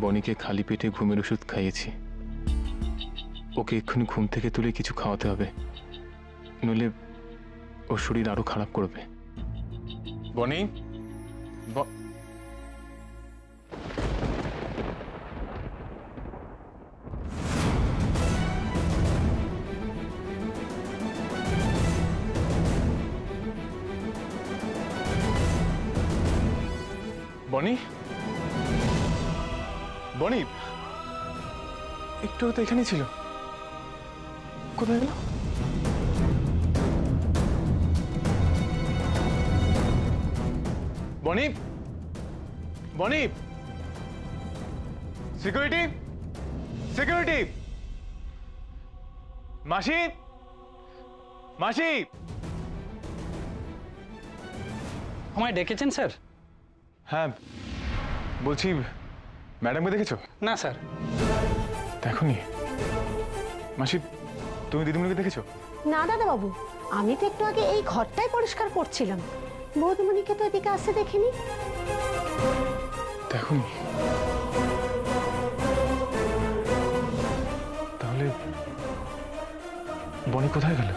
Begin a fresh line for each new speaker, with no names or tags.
বনিকে খালি পেটে ঘুমের ওষুধ খাইয়েছি। ওকে এক্ষুনি ঘুম থেকে তুলে কিছু খাওয়াতে হবে, নইলে ওর শরীর আরো খারাপ করবে। বনি, বনি, বনি একটু তো এখানেই ছিল, কোথায় গেল? বনি, বনি, সিকিউরিটি, সিকিউরিটি, মাসি, মাসি।
আমায় ডেকেছেন স্যার?
হ্যাঁ, বলছি ম্যাডামকে দেখেছো?
না স্যার।
দেখোনি? মাসি, তুমি দিদিমণিকে দেখেছো?
না দাদা বাবু, আমি তো একটু আগে এই ঘরটাই পরিষ্কার করছিলাম, বৌদিমণিকে তো এদিকে আসতে দেখিনি।
দেখোনি? তাহলে বনি কোথায় গেল?